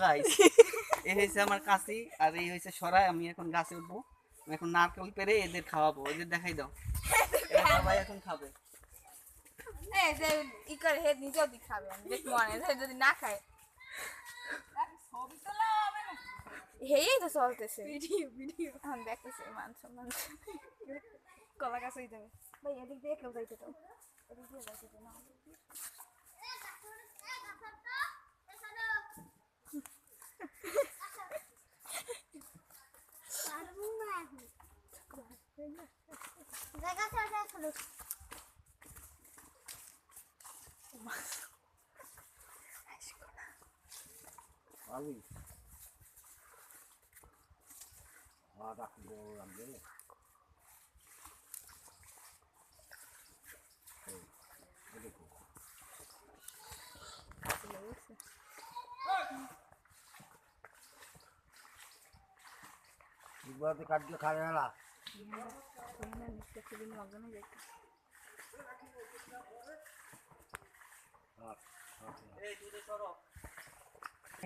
Guys এই হয়েছে আমার কাশি আর এই হয়েছে সরাই। আমি এখন গাছে উঠবো, আমি এখন নারকেল পেরে এদের খাওয়াবো। এদের দেখাই দাও, এরা সবাই এখন খাবে। এই যে ই করে হে নিজেও দি খাবে, আমি দেখ মনে হয় যদি না খায় ছবি তোলা হবে না। হেই তো চলতেছে ভিডিও এখন দেখতেছে মাংস কলা গাছ হয়ে যাবে ভাই। এদিক দিয়ে কেউ যাইতে তো, এদিক দিয়ে যাইতে তো না। Ali. Ada bolam dulu. Ibu kaट के खा लेला। এই দুধে সরো।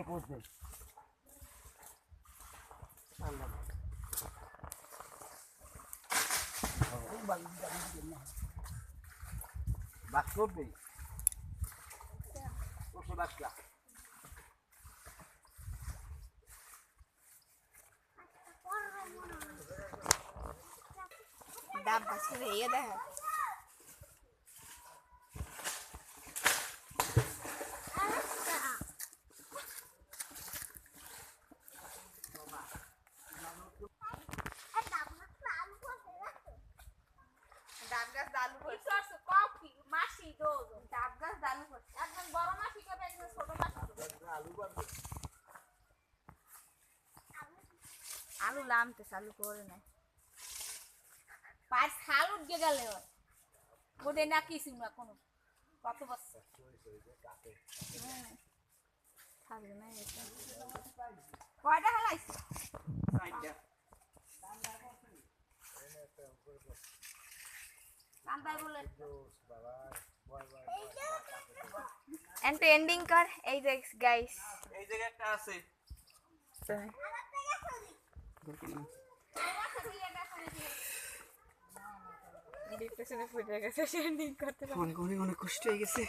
पूछते बस कर दे उससे बस क्या ডাব গাছ করে ইয়ে দেখা ডাব গাছ দালু করছে কফি মাসি দোজ ডাব গাছ দালু করছে একদম বড় মাসি করবে একদম ছোট মাসি আলু লামতে চালু করে না পাঁচ খাল উঠে গেলে ওদের না কিছু না কোনো কত বছর থাকবে না কয়টা হালাইছে এন্ড এন্ডিং কর এই দেখ গাইস এই জায়গায় একটা আছে। অনেক অনেক অনেক কষ্ট হয়ে গেছে।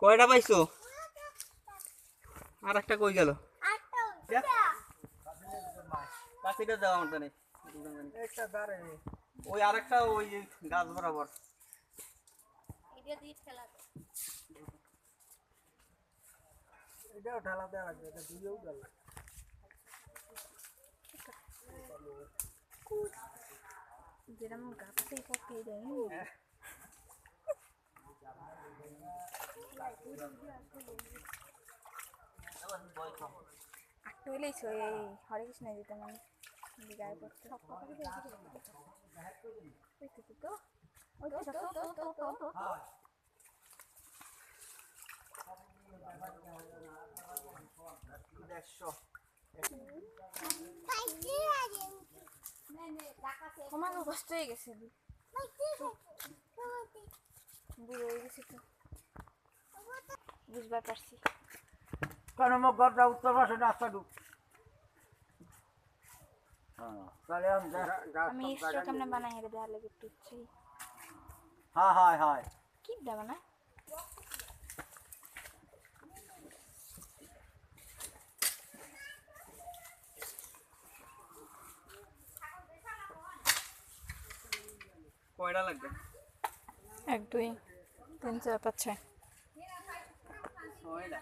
কয়টা পাইছো? আর একটা কই গেল? কাছিটা দাও আমার জানি। ওই আরেকটা ওই গাছ বরাবর। এটাও ঢালা দেওয়া লাগবে, এটা দুইও গেল। যেরকম গাছটাই পকিয়ে দেয় আটটা হইলেই এই হরে কৃষ্ণ দিতে মানে গায়ে পড়তে আমার কষ্ট হয়ে গেছে বুড়ো হয়ে গেছে তো বুঝবার পারছি কেন আমার ঘরটা উত্তর পাশে রাস্তা ঢুক। তাহলে আমি স্ট্রোক কেমনে বানাই হেরে দেওয়ার লাগে একটু ইচ্ছে হ্যাঁ হ্যাঁ হ্যাঁ কি দেব না কয়টা লাগবে? 1 2 3 4 5 6 ছয়টা।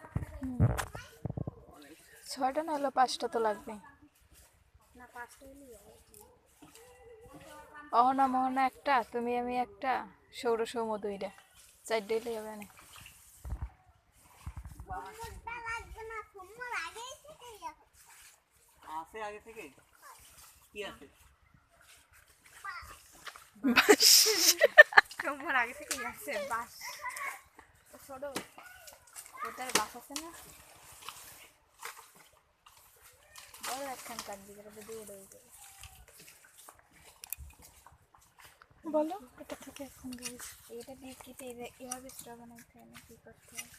ছয়টা না হলো 5টা তো লাগবে না 5টা হলেই অহনা মোহনা একটা তুমি আমি একটা সৌর সৌম দুইটা 4টা হলেই হবে না আছে আগে থেকে কি আছে? বাস তোমার আগে থেকে আছে বাস ছোট ওটার বাস আছে না বড় একখান কাটবি যেটা দিয়ে দেবে বলো এটা থেকে এখন গাইস এটা দিয়ে কেটে এভাবে স্ট্র বানাইতে হয় না কি করতে হয়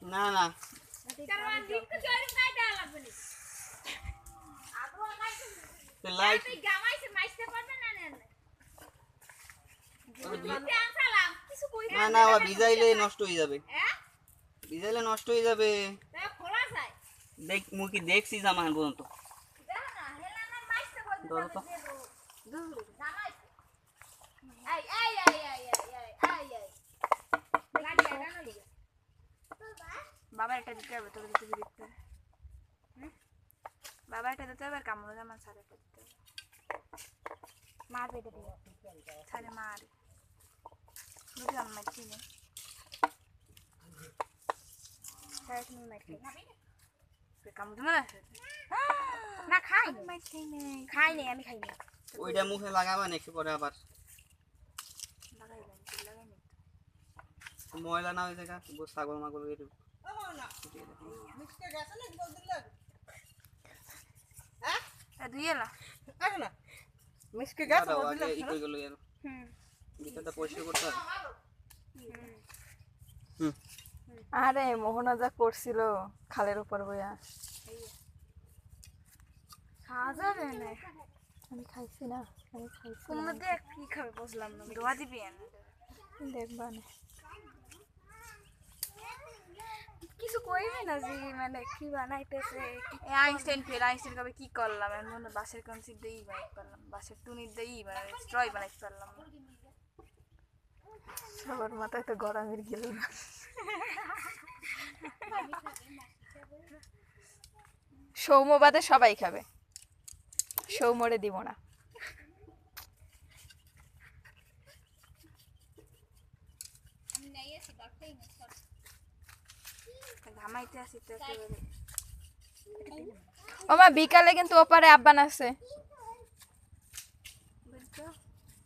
না না লাইট না না ও ভিজাইলে নষ্ট হয়ে যাবে ভিজাইলে নষ্ট হয়ে যাবে দেখ মুই কি দেখছি জামা পর্যন্ত ধরো তো বাবা এটা দিতে হবে তোকে দিতে দিতে বাবা এটা দিতে হবে আর কামড় জামা ছাড়া এটা দিতে হবে মারবে এটা দিয়ে ছাড়ে মার বুঝলাম মারছি না ছাড়ে তুমি মারছি কামড় জামা না খাই মারছি না খাই নেই আমি খাই না ওইটা মুখে লাগাবা না একটু পরে আবার ময়লা না হয়ে থাকা ছাগল মাগল এর দুই এলা মিসকে দাও আগে ই কই গেল এর হুম ভিতরটা পরিষ্কার করতে হবে আরে মোহনা যা করছিল খালের উপর বইয়া খাওয়া যাবে না আমি খাইছি না আমি খাইছি কোন মধ্যে কি খাবে বুঝলাম না দোয়া দিবি দেখবা না কিছু কইবে না যে মানে কি বানাইতেছে আইনস্টাইন ফেল আইনস্টাইন কবে কি করলাম এমন মনে বাসের কনসিপ্ট দিয়েই বানাইতে পারলাম বাসের টুনির দিয়েই মানে স্ট্রয় বানাইতে পারলাম না সবার মাথায় তো গরমের গেল না সৌম্যবাদে সবাই খাবে সৌম্যরে দিব না ঘামাইতে আসি তো একেবারে ওমা বিকালে কিন্তু ওপারে আব্বান আছে বুঝছো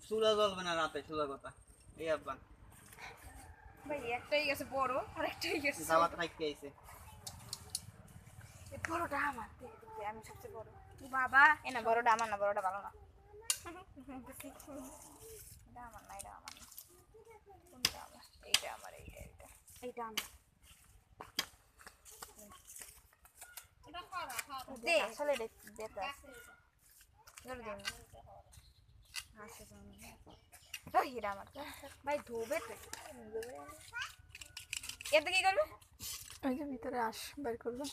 চুলা জ্বলবে না রাতে চুলা কথা এই আব্বান ভাই একটাই গেছে বড় আর একটাই গেছে দাওয়াত রাখতে আইছে এই বড়টা আমার দেখতে আমি সবচেয়ে বড় বাবা এ না বড়টা আমার না বড়টা ভালো না এটা আমার না এটা আমার না কোনটা আমার এইটা আমার এইটা এইটা এইটা আমার দে আসলে দেখতে ধরে দিন আসে তো হিরা আমার ভাই ধোবে তো এতে কি করবে ওই যে ভিতরে আস বের করবে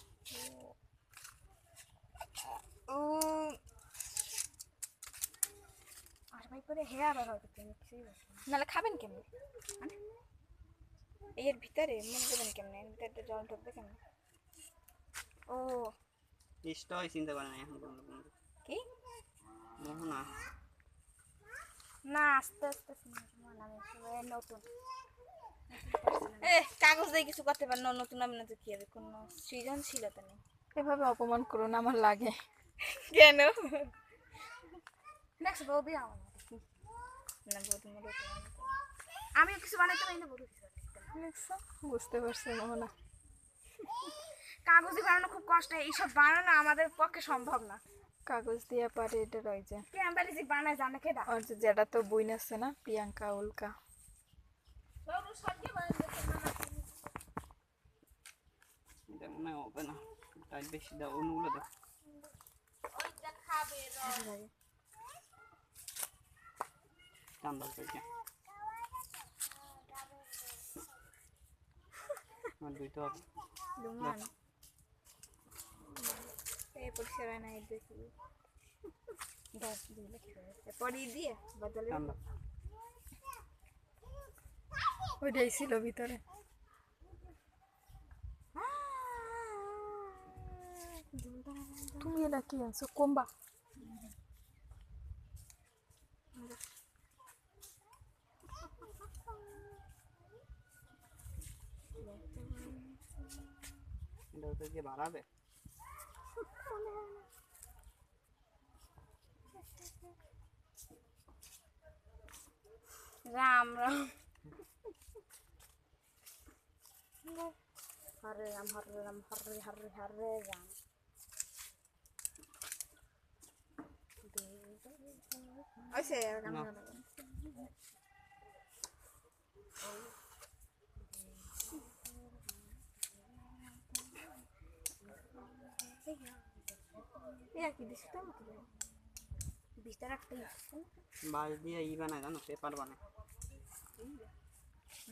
ও আর ভাই পরে হেয়া বার হবে তুমি নালে খাবেন কেমনে এর ভিতরে মন দেবেন কেমনে এর ভিতরে জল ঢুকবে কেমনে ও ইষ্টই চিন্তা করে না এখন পর্যন্ত কি মোহনা না আস্তে আস্তে আমি নতুন কাগজ দিয়ে কিছু করতে পার না নতুন আমি না তো কি হবে কোনো সৃজনশীলতা নেই এভাবে অপমান করো না আমার লাগে কেন দেখছো বৌদি আমার না বৌদি মোটে আমিও কিছু বানাইতে পারি না বৌদি কিছু দেখছো? বুঝতে পারছি মোহনা কাগজ দিয়ে বানানো খুব কষ্ট এইসব বানানো আমাদের পক্ষে সম্ভব না কাগজ দিয়ে পারে এটা রয়েছে ক্যাম্বারি যে বানায় জানে কেডা আর যে যেটা তো বইন আছে না প্রিয়াঙ্কা উল্কা এটা মনে হয় হবে না টাইট বেশি দাও অন্যগুলো দাও টান্ডা থেকে আমার দুইটা হবে দুমান এই পরিষ্কার হয় না এই দেখি দশ দিলে পরে দিয়ে বদলে টান্ডা ওইটাই ছিল ভিতরে তুমি এটা কি আনছো কোম্বা তো যে বাড়াবে রাম রাম হরে রাম হরে রাম হরে হরে হরে রাম ওইসে রাম না। রাম কি দিস তো বিশটা রাখতে বাঁশ দিয়ে ই বানায় জানো পেপার বানায়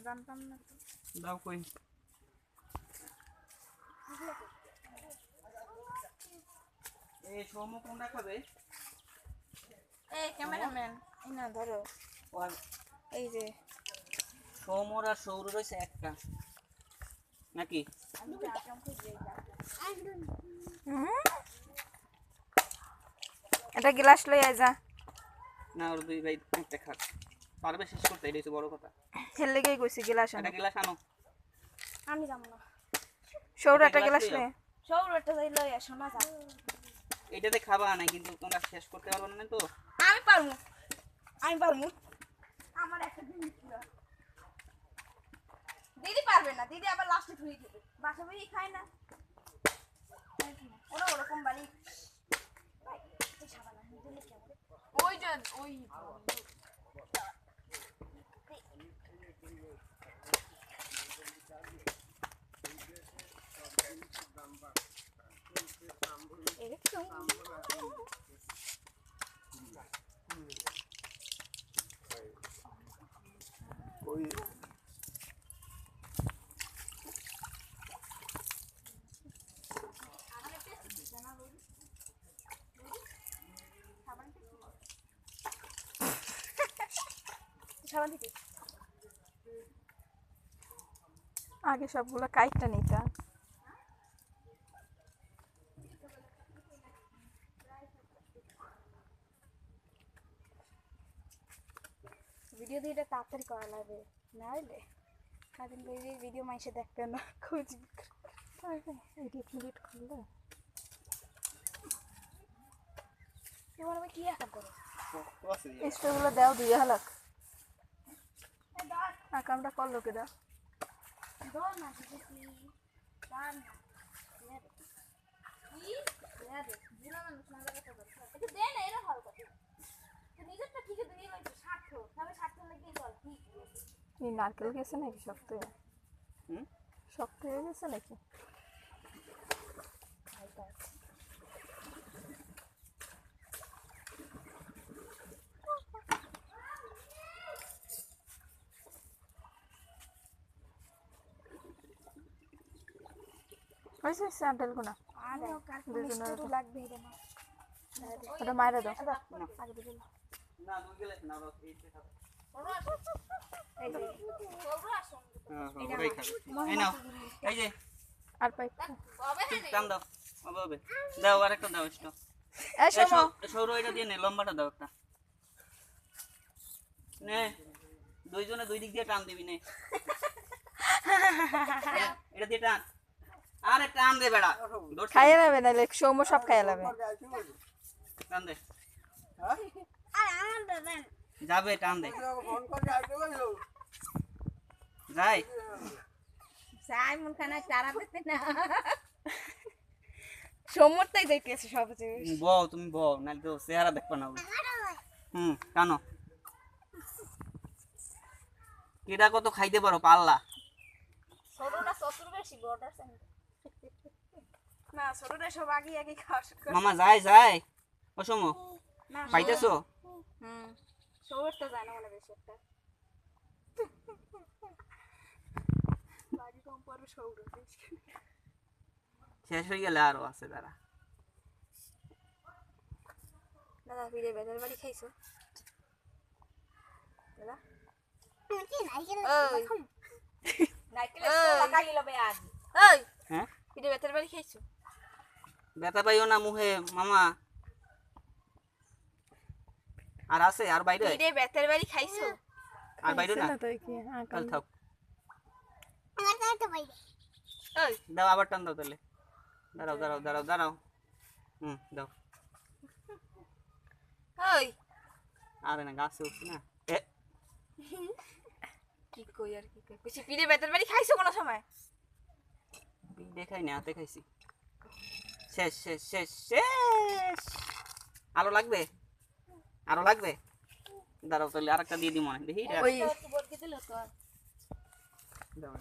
জানতাম না তো দাও কই এই সৌম্য কোনটা খাবে এই ক্যামেরাম্যান এই না ধরো আর এই যে সৌম্যর আর সৌর রয়েছে একটা নাকি এটা গ্লাস লই আয় যা। না ওর দুই ভাই একটা খাক পারবে শেষ করতে এটাই তো বড় কথা হেল লেগেই কইছি গ্লাস আনো। একটা গ্লাস আনো আমি যাবো না সৌরাটা একটা গ্লাস glass লই লইও। সৌরটা যাই লই আসো না যা এটাতে খাবা না কিন্তু তোমরা শেষ করতে পারবে না তো আমি পারবো আমার একটা দিন ছিল দিদি পারবে না দিদি আবার লাস্টে ধুয়ে দেবে বাসা বই খায় না ওরা ওরকম বাড়ি ওই যে ওই সাবান থেকে আগে সবগুলো কাইটটা নিতা। ভিডিও দিয়ে এটা তাড়াতাড়ি করা লাগবে না হলে সারাদিন ভিডিও মাইসে দেখবে না খুঁজবি এডিট মিডিট করলে তোমার আবার কি একটা করো শক্ত আছে যে। এক্সট্রাগুলো দাও দুই হালাক আকামটা করলো কে দাও দর না দিদি দান কি দে দিনা মানুষ না লাগে তো এটা দে না এরা ভালো কথা তো নিজেরটা ঠিক আছে দিয়ে লইছো 60 তবে 60 লাগিয়ে চল ঠিক এই নারকেল গেছে নাকি শক্ত হয়ে? হুম শক্ত হয়ে গেছে নাকি? হয়েছে স্যান্ডেল গুনা আর মিষ্টি লাগবে এটা না ওটা মাইরা দাও। আগে দিল না দুই গ্লাস না ওরা এইটা খাবে এই যে ওরা আসুন হ্যাঁ ওরাই খাবে এই নাও এই যে আর পাইপ টান দাও হবে দাও আরেকটা দাও স্টপ এই শোনো সৌর এটা দিয়ে নে লম্বাটা দাও একটা নে দুইজনে দুই দিক দিয়ে টান দিবি নে এটা দিয়ে টান আরে টান দে বেড়া ধরছি। খাইয়ে নেবে নাহলে সৌম্য সব খাইয়ে নেবে। টান দে আর আমার দেন যাবে টান দে যাই যাই মন খানা চারা দিতে না সমরটাই যাইতেছে সবচেয়ে বউ তুমি বউ নাহলে তো চেহারা দেখবা না টানো কেডা কত খাইতে পারো পাল্লা ছোটটা চতুর বেশি বড়টা না ছোটটা সব আগে আগে খাওয়া শুরু করে মামা যায় যায় অসম না পাইতেছো সবরটা যায় না মানে বেশি একটা বাড়ি কম পড়বে সৌর শেষ হয়ে গেলে আরো আছে দাঁড়া দাদা ফিরে বেদের বাড়ি খাইছো দাদা হ্যাঁ ফিরে বেদের বাড়ি খাইছো ব্যথা পাইও না মুহে মামা আর আছে আর বাইরে ফিরে বেদের বাড়ি খাইছো আর বাইরে না তাই কি কাল থাক ওই দাও আবার টান দাও তাহলে দাঁড়াও দাঁড়াও দাঁড়াও দাঁড়াও। দাও। ওই আরে না, গাছে উঠছি না। কি কই আর কি কই, কইছি পিড়ে বেতের বাড়ি খাইছো কোনো সময়? দেখাই না, হাতে খাইছি। শেষ শেষ শেষ শেষ। আরো লাগবে? আরো লাগবে? দাঁড়াও তাহলে আরেকটা দিয়ে দিই, মনে দেখি। ওই দাও,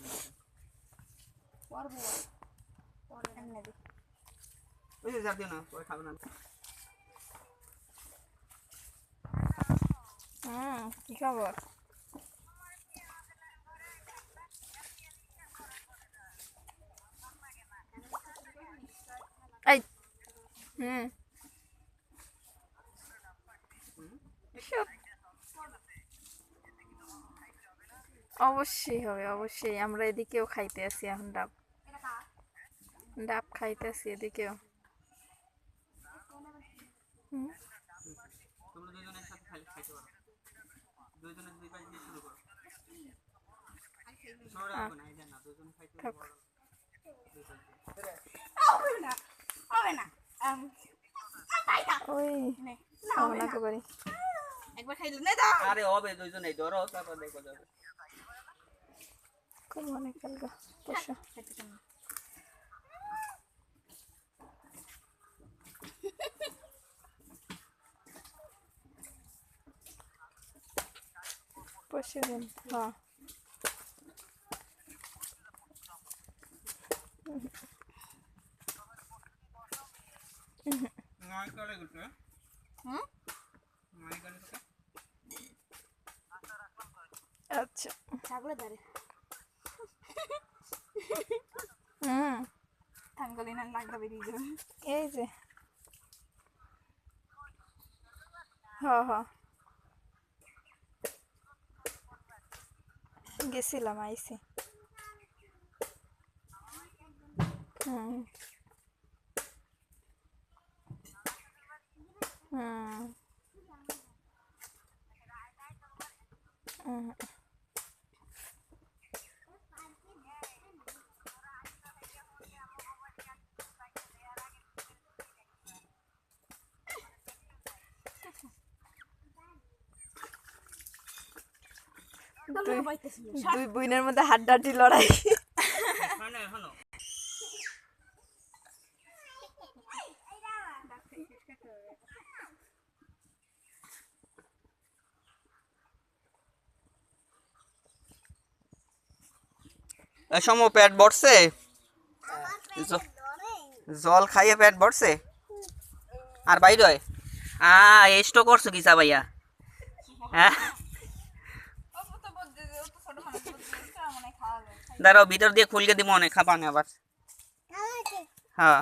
এমনে দে। ওই যে দিও না, পরে খাবে না। কি খবর? এই অবশ্যই হবে, অবশ্যই। আমরা এদিকেও খাইতে আছি এখন ডাব। ডাব খাইতেছি এদিকেও। তোমরা দুজনে একসাথে খাইতে পারো। দুজনে দুই পাশ দিয়ে শুরু করো। সরে আসবে না, এই যে না, দুজনে খাইতে থাক। পারো। হবে না, হবে না। ওই নে, ওনাকে বাড়ি একবার খাইলে নে দাও। আরে হবে, দুজনেই ধরো, তারপর দেখো যাবে। খুব অনেক কালকা বসো। বসে দিন। হ্যাঁ নয় করে গুটো। হুম? নয় করে গুটো। আচ্ছা। ছাগলের ধারে হুম থাঙ্গলি না লাগবে বেরিয়ে যাবে। এই যে হ হ গেছিলাম, আইছি। হুম হুম হুম দুই বোনের মধ্যে হাড্ডাহাড্ডি লড়াই। হয় না এখনো? সম পেট ভরছে? জল খাইয়ে পেট ভরছে? আর বাইর হয়? এস্টো করছো কি চা ভাইয়া? হ্যাঁ, দাঁড়াও, ভিতর দিয়ে খুলকে দিব, অনেক খাবানে আবার। হ্যাঁ।